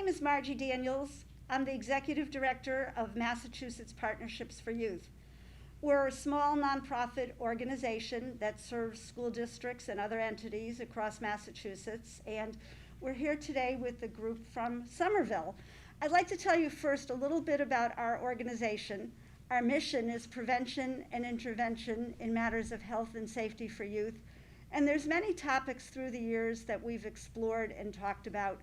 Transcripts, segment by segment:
name is Margie Daniels. I'm the Executive Director of Massachusetts Partnerships for Youth. We're a small nonprofit organization that serves school districts and other entities across Massachusetts, and we're here today with a group from Somerville. I'd like to tell you first a little bit about our organization. Our mission is prevention and intervention in matters of health and safety for youth, and there's many topics through the years that we've explored and talked about.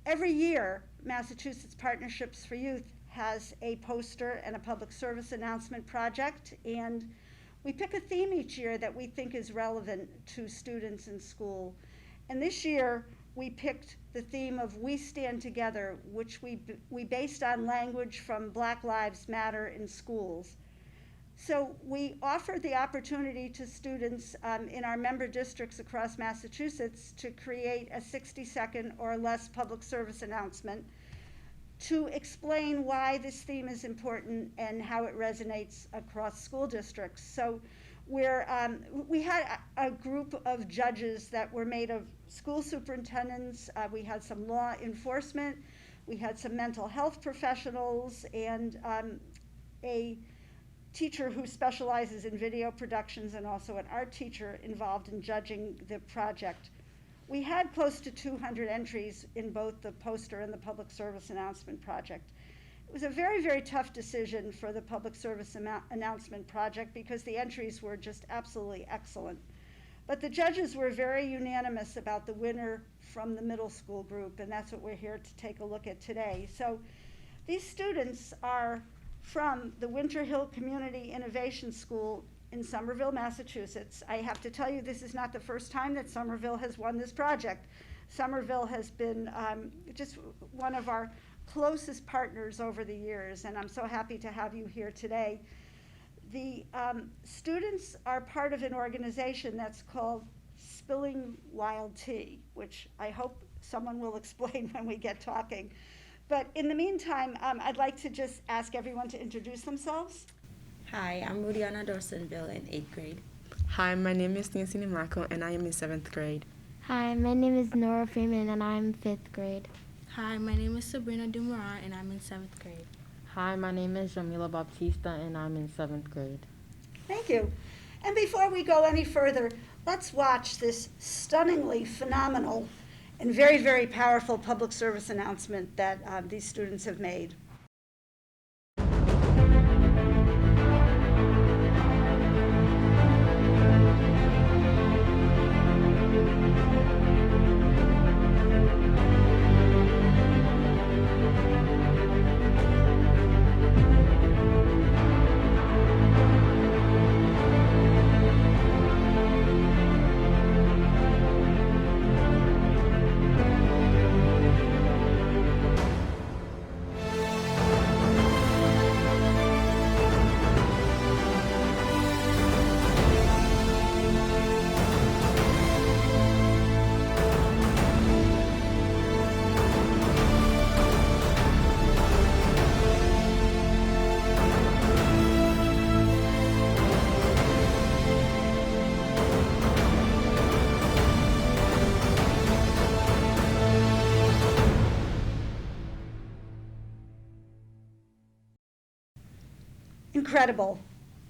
Every year, Massachusetts Partnerships for Youth has a poster and a public service announcement project, and we pick a theme each year that we think is relevant to students in school. And this year, we picked the theme of We Stand Together, which we based on language from Black Lives Matter in schools. So we offered the opportunity to students in our member districts across Massachusetts to create a 60-second or less public service announcement to explain why this theme is important and how it resonates across school districts. So we had a group of judges that were made of school superintendents, we had some law enforcement, we had some mental health professionals, and a teacher who specializes in video productions, and also an art teacher involved in judging the project. We had close to 200 entries in both the poster and the public service announcement project. It was a very, very tough decision for the public service announcement project because the entries were just absolutely excellent. But the judges were very unanimous about the winner from the middle school group, and that's what we're here to take a look at today. So these students are from the Winter Hill Community Innovation School in Somerville, Massachusetts. I have to tell you, this is not the first time that Somerville has won this project. Somerville has been just one of our closest partners over the years, and I'm so happy to have you here today. The students are part of an organization that's called Spilling Wild Tea, which I hope someone will explain when we get talking. But in the meantime, I'd like to just ask everyone to introduce themselves. Hi, I'm Rudiana Dorsonville in 8th grade. Hi, my name is Nancy Nimako and I am in 7th grade. Hi, my name is Nora Freeman and I'm 5th grade. Hi, my name is Sabrina Dumoulin and I'm in 7th grade. Hi, my name is Jamila Baptista and I'm in 7th grade. Thank you. And before we go any further, let's watch this stunningly phenomenal and very, very powerful public service announcement that these students have made. Incredible,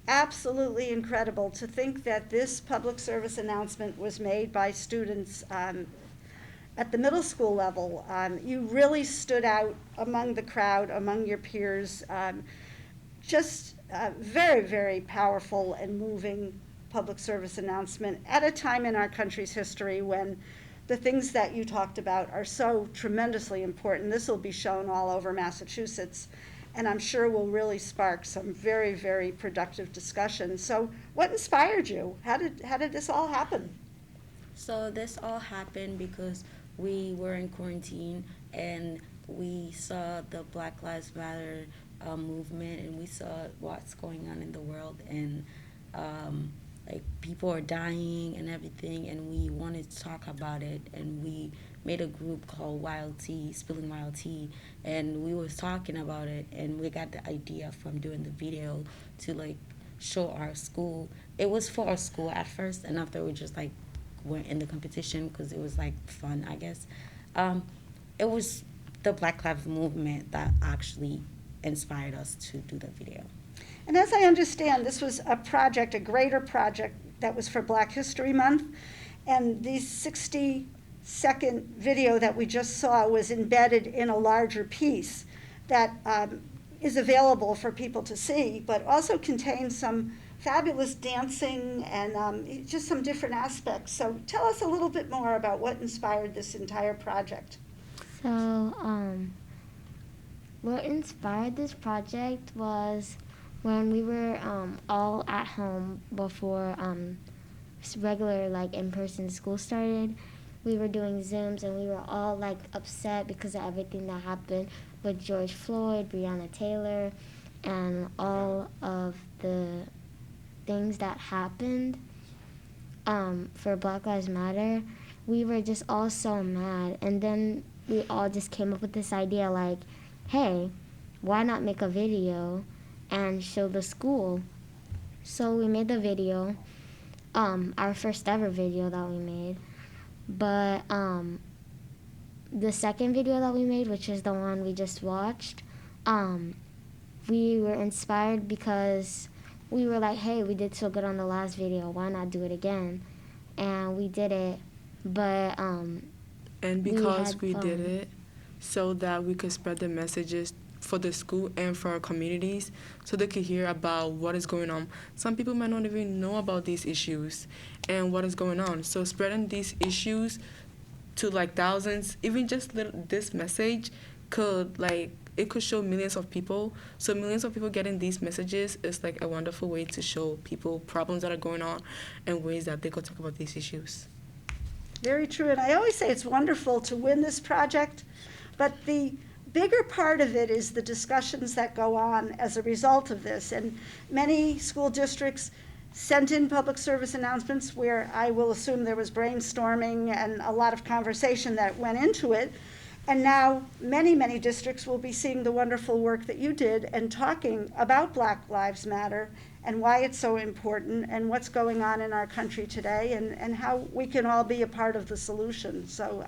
absolutely incredible to think that this public service announcement was made by students at the middle school level. You really stood out among the crowd, among your peers. Just very, very powerful and moving public service announcement at a time in our country's history when the things that you talked about are so tremendously important. This will be shown all over Massachusetts, and I'm sure will really spark some very, very productive discussion. So what inspired you? How did this all happen? So this all happened because we were in quarantine and we saw the Black Lives Matter movement, and we saw what's going on in the world, and like people are dying and everything, and we wanted to talk about it, and we made a group called Wild Tea, Spilling Wild Tea, and we was talking about it, and we got the idea from doing the video to like show our school. It was for our school at first, and after we just like went in the competition because it was like fun, I guess. It was the Black Lives Movement that actually inspired us to do the video. And as I understand, this was a project, a greater project that was for Black History Month. And the 60-second video that we just saw was embedded in a larger piece that is available for people to see, but also contains some fabulous dancing and just some different aspects. So tell us a little bit more about what inspired this entire project. So, what inspired this project was when we were all at home before regular like in-person school started. We were doing Zooms and we were all like upset because of everything that happened with George Floyd, Breonna Taylor, and all of the things that happened for Black Lives Matter. We were just all so mad, and then we all just came up with this idea like, hey, why not make a video and show the school? So we made the video, our first ever video that we made. But the second video that we made, which is the one we just watched, we were inspired because we were like, hey, we did so good on the last video, why not do it again? And we did it, but And because we fun. did it so that we could spread the messages for the school and for our communities so they could hear about what is going on. Some people might not even know about these issues and what is going on. So spreading these issues to like thousands, even just this message could it could show millions of people. So millions of people getting these messages is like a wonderful way to show people problems that are going on and ways that they could talk about these issues. Very true. And I always say it's wonderful to win this project, but the bigger part of it is the discussions that go on as a result of this. And many school districts sent in public service announcements where I will assume there was brainstorming and a lot of conversation that went into it. And now many, many districts will be seeing the wonderful work that you did and talking about Black Lives Matter and why it's so important and what's going on in our country today and how we can all be a part of the solution. So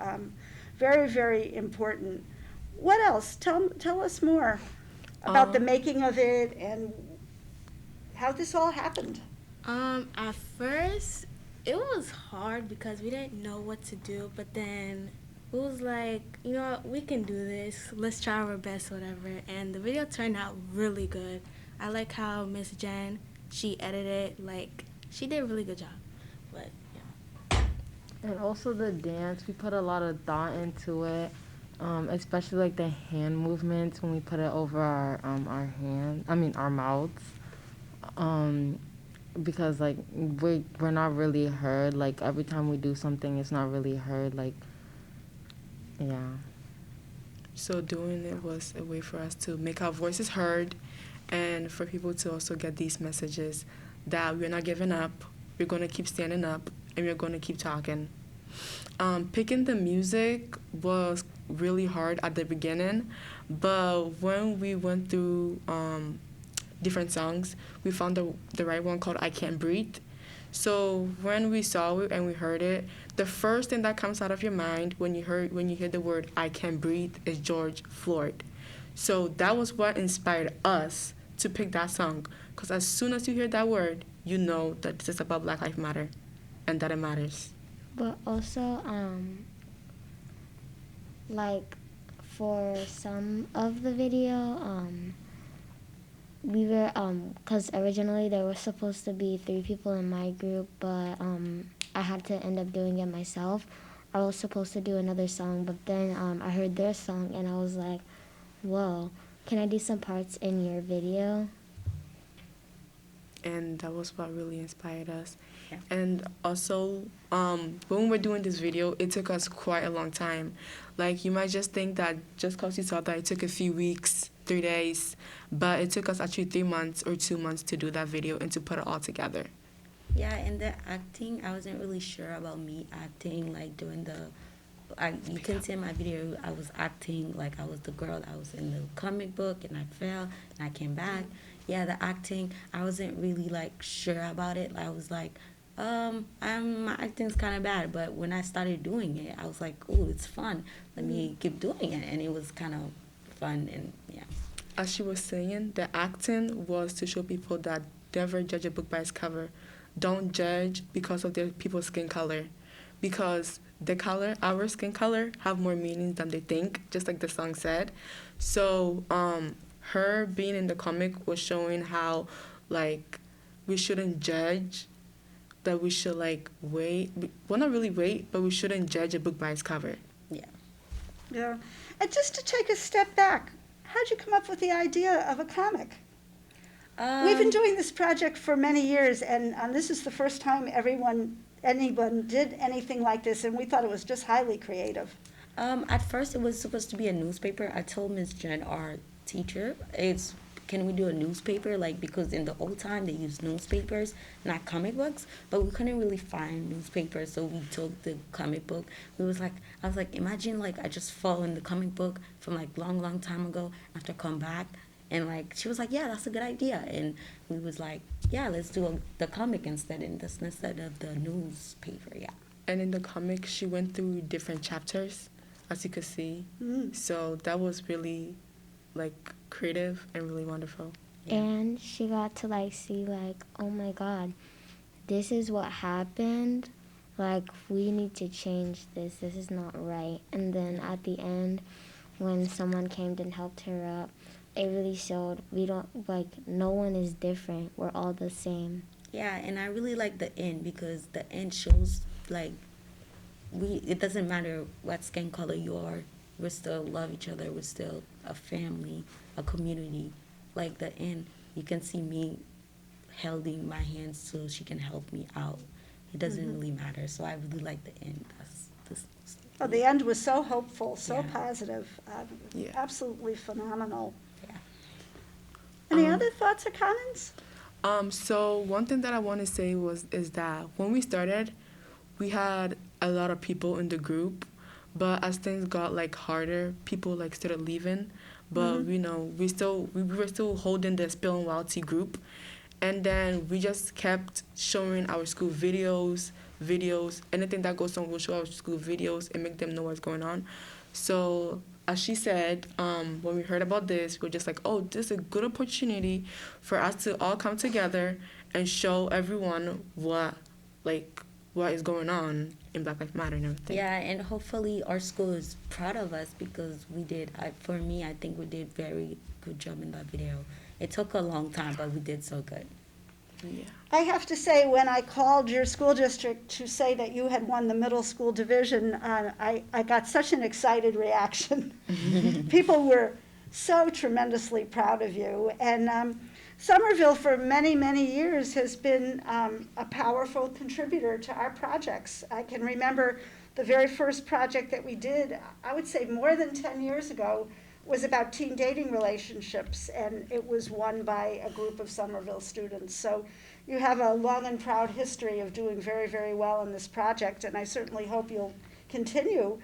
very, very important. What else? Tell us more about the making of it and how this all happened. At first, it was hard because we didn't know what to do, but then it was like, you know what, we can do this. Let's try our best, whatever. And the video turned out really good. I like how Miss Jen, she edited, she did a really good job. But, yeah. And also the dance, we put a lot of thought into it, especially like the hand movements when we put it over our mouths. Because like we're not really heard. Like every time we do something, it's not really heard. Like, yeah. So doing it was a way for us to make our voices heard and for people to also get these messages that we're not giving up, we're going to keep standing up, and we're going to keep talking. Picking the music was really hard at the beginning, but when we went through different songs, we found the right one called I Can't Breathe. So when we saw it and we heard it, the first thing that comes out of your mind when you hear the word I Can't Breathe is George Floyd. So that was what inspired us to pick that song, because as soon as you hear that word, you know that this is about Black Lives Matter and that it matters. But also, like for some of the video, we were, cause originally there was supposed to be 3 people in my group, but I had to end up doing it myself. I was supposed to do another song, but then I heard their song and I was like, whoa, can I do some parts in your video? And that was what really inspired us. Yeah. And also, when we were doing this video, it took us quite a long time. Like, you might just think that just because you saw that it took a few weeks, 3 days, but it took us actually 3 months or 2 months to do that video and to put it all together. Yeah, and the acting, I wasn't really sure about me acting, like doing you can see in my video, I was acting like I was the girl that was in the comic book and I fell and I came back. Yeah, the acting, I wasn't really like sure about it. I was like, My acting's kind of bad, but when I started doing it, I was like, "Oh, it's fun. Let me keep doing it," and it was kind of fun, and yeah. As she was saying, the acting was to show people that never judge a book by its cover. Don't judge because of their people's skin color, because the color, our skin color, have more meanings than they think, just like the song said. So, her being in the comic was showing how, like, we shouldn't judge, that we should, like, wait. Well, not really wait, but we shouldn't judge a book by its cover. Yeah. And just to take a step back, how'd you come up with the idea of a comic? We've been doing this project for many years, and this is the first time anyone did anything like this, and we thought it was just highly creative. At first, it was supposed to be a newspaper. I told Miss Jen, our teacher, can we do a newspaper? Like, because in the old time, they used newspapers, not comic books, but we couldn't really find newspapers, so we took the comic book. I was like, imagine, like, I just fall in the comic book from, like, long time ago, after I come back, and, like, she was like, yeah, that's a good idea, and we was like, yeah, let's do the comic instead of the newspaper, yeah. And in the comic, she went through different chapters, as you could see. So that was really, like, creative and really wonderful. Yeah. And she got to like see like, oh my God, this is what happened. Like, we need to change this. This is not right. And then at the end, when someone came and helped her up, it really showed no one is different. We're all the same. Yeah, and I really like the end because the end shows, like, it doesn't matter what skin color you are, we still love each other, we're still a family, a community. Like the end, you can see me holding my hands so she can help me out. It doesn't really matter, so I really like the end. Oh, the end was so hopeful, so Yeah. positive, Yeah. absolutely phenomenal. Yeah. Any other thoughts or comments? So one thing that I want to say is that when we started, we had a lot of people in the group, but as things got like harder, people like started leaving. But we were still holding the Spill and Wild Tea group, and then we just kept showing our school videos, anything that goes on, we'll show our school videos and make them know what's going on. So as she said, when we heard about this, we were just like, oh, this is a good opportunity for us to all come together and show everyone what is going on in Black Lives Matter and everything. Yeah, and hopefully our school is proud of us because for me, I think we did very good job in that video. It took a long time, but we did so good. Yeah. I have to say, when I called your school district to say that you had won the middle school division, I got such an excited reaction. People were so tremendously proud of you. And Somerville, for many, many years, has been a powerful contributor to our projects. I can remember the very first project that we did, I would say more than 10 years ago, was about teen dating relationships, and it was won by a group of Somerville students. So you have a long and proud history of doing very, very well in this project, and I certainly hope you'll continue.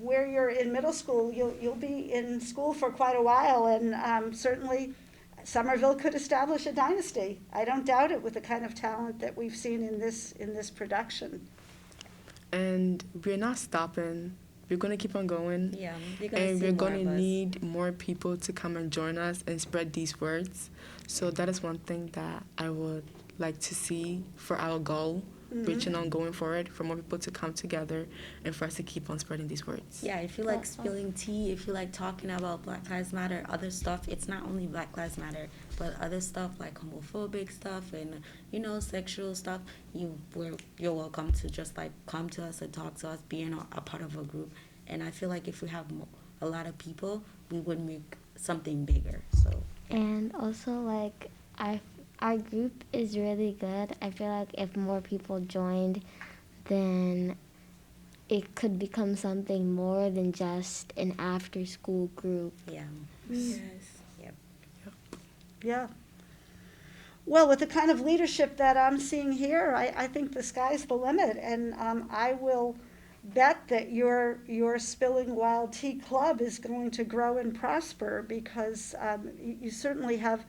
Where you're in middle school, you'll be in school for quite a while, and certainly Somerville could establish a dynasty. I don't doubt it with the kind of talent that we've seen in this production. And we're not stopping. We're going to keep on going. Yeah, And we're going to need more people to come and join us and spread these words. So that is one thing that I would like to see for our goal, reaching on going forward, for more people to come together and for us to keep on spreading these words. Yeah, if you like spilling tea, if you like talking about Black Lives Matter, other stuff, it's not only Black Lives Matter, but other stuff like homophobic stuff and, sexual stuff, you're welcome to just like come to us and talk to us, being a part of a group. And I feel like if we have a lot of people, we would make something bigger. So. And also, like, our group is really good. I feel like if more people joined, then it could become something more than just an after-school group. Yeah. Yes. Yep. Yeah. Well, with the kind of leadership that I'm seeing here, I think the sky's the limit, and I will bet that your Spilling Wild Tea Club is going to grow and prosper because you certainly have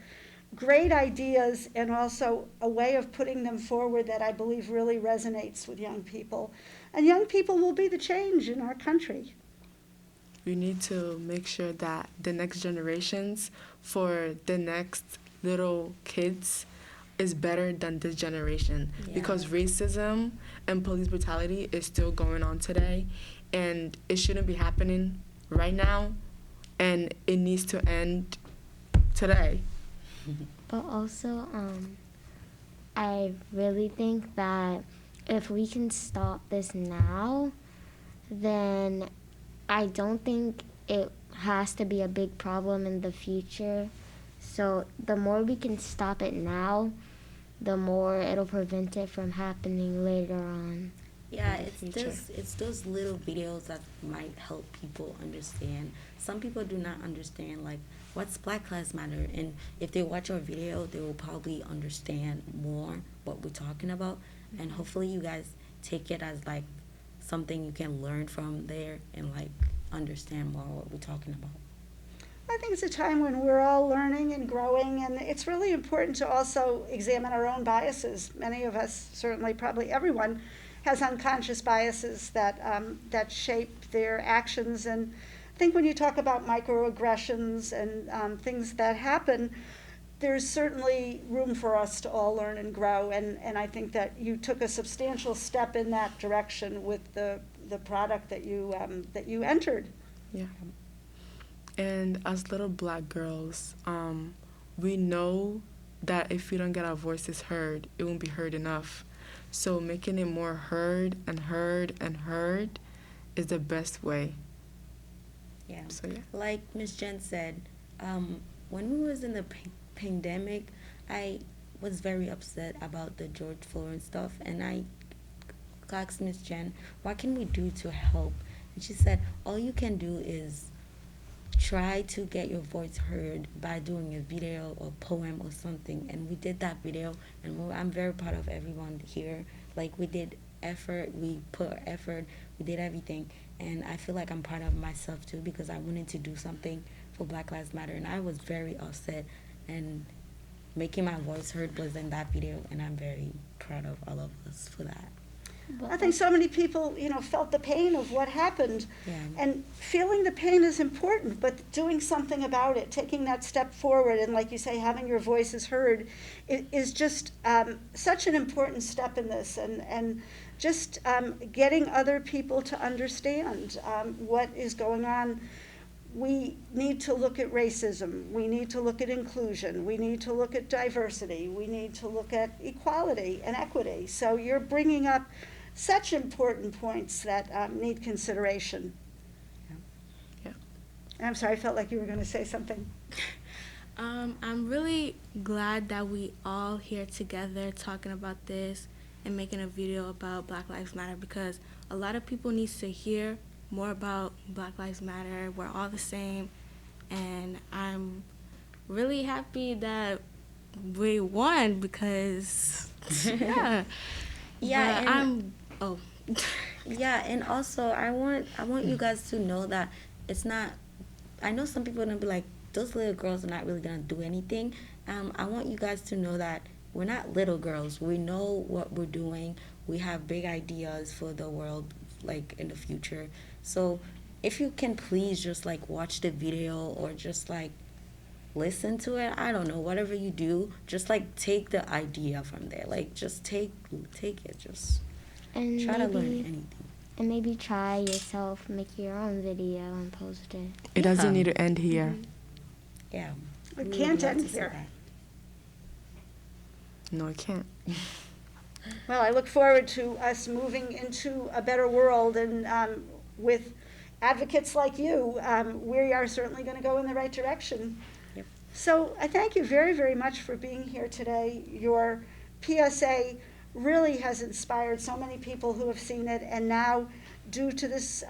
great ideas and also a way of putting them forward that I believe really resonates with young people. And young people will be the change in our country. We need to make sure that the next generations for the next little kids is better than this generation, Yeah. because racism and police brutality is still going on today, and it shouldn't be happening right now, and it needs to end today. But also, I really think that if we can stop this now, then I don't think it has to be a big problem in the future. So the more we can stop it now, the more it'll prevent it from happening later on. Yeah, in the future. it's those little videos that might help people understand. Some people do not understand like what's Black Lives Matter, and if they watch our video, they will probably understand more what we're talking about. And hopefully, you guys take it as like something you can learn from there and like understand more what we're talking about. I think it's a time when we're all learning and growing, and it's really important to also examine our own biases. Many of us, certainly probably everyone, has unconscious biases that that shape their actions. And I think when you talk about microaggressions and things that happen, there's certainly room for us to all learn and grow. And I think that you took a substantial step in that direction with the product that you entered. Yeah. And as little Black girls, we know that if we don't get our voices heard, it won't be heard enough. So making it more heard and heard and heard is the best way. Yeah. So yeah. Like Miss Jen said, when we was in the pandemic, I was very upset about the George Floyd stuff, and I asked Miss Jen, what can we do to help? And she said, all you can do is try to get your voice heard by doing a video or poem or something. And we did that video, and I'm very proud of everyone here. Like, we did effort, we put effort, we did everything. And I feel like I'm proud of myself too, because I wanted to do something for Black Lives Matter, and I was very upset, and making my voice heard was in that video, and I'm very proud of all of us for that. I think so many people, felt the pain of what happened. Yeah. And feeling the pain is important, but doing something about it, taking that step forward, and like you say, having your voices heard, is just such an important step in this. And just getting other people to understand what is going on. We need to look at racism. We need to look at inclusion. We need to look at diversity. We need to look at equality and equity. So you're bringing up such important points that need consideration. Yeah. I'm sorry, I felt like you were going to say something. I'm really glad that we all here together talking about this and making a video about Black Lives Matter, because a lot of people need to hear more about Black Lives Matter. We're all the same, and I'm really happy that we won because yeah. Yeah, But and yeah, and also I want you guys to know that it's not. I know some people are gonna be like, those little girls are not really gonna do anything. I want you guys to know that we're not little girls. We know what we're doing. We have big ideas for the world, like in the future. So if you can please just like watch the video or just like listen to it, I don't know, whatever you do, just like take the idea from there. Like just take it, just And try to learn maybe, anything. and maybe try yourself, make your own video and post it. It doesn't Yeah. need to end here. Yeah. It we would can't love end to see here. that. No, it can't. Well, I look forward to us moving into a better world, and with advocates like you, we are certainly going to go in the right direction. Yep. So I thank you very, very much for being here today. Your PSA really has inspired so many people who have seen it, and now, due to this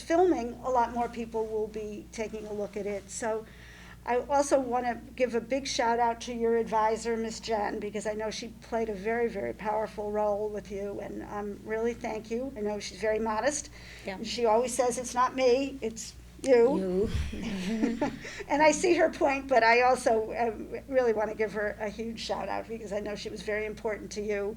filming, a lot more people will be taking a look at it. So I also want to give a big shout out to your advisor, Miss Jen, because I know she played a very, very powerful role with you, and really thank you. I know she's very modest. Yeah. She always says, it's not me, it's You. And I see her point, but I also really want to give her a huge shout out because I know she was very important to you.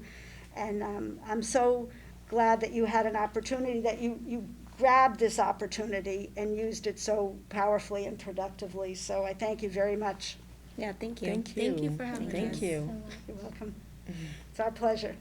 And I'm so glad that you had an opportunity, that you grabbed this opportunity and used it so powerfully and productively. So I thank you very much. Yeah, thank you. Thank you. Thank you for having Thank us. Thank you. You're welcome. It's our pleasure.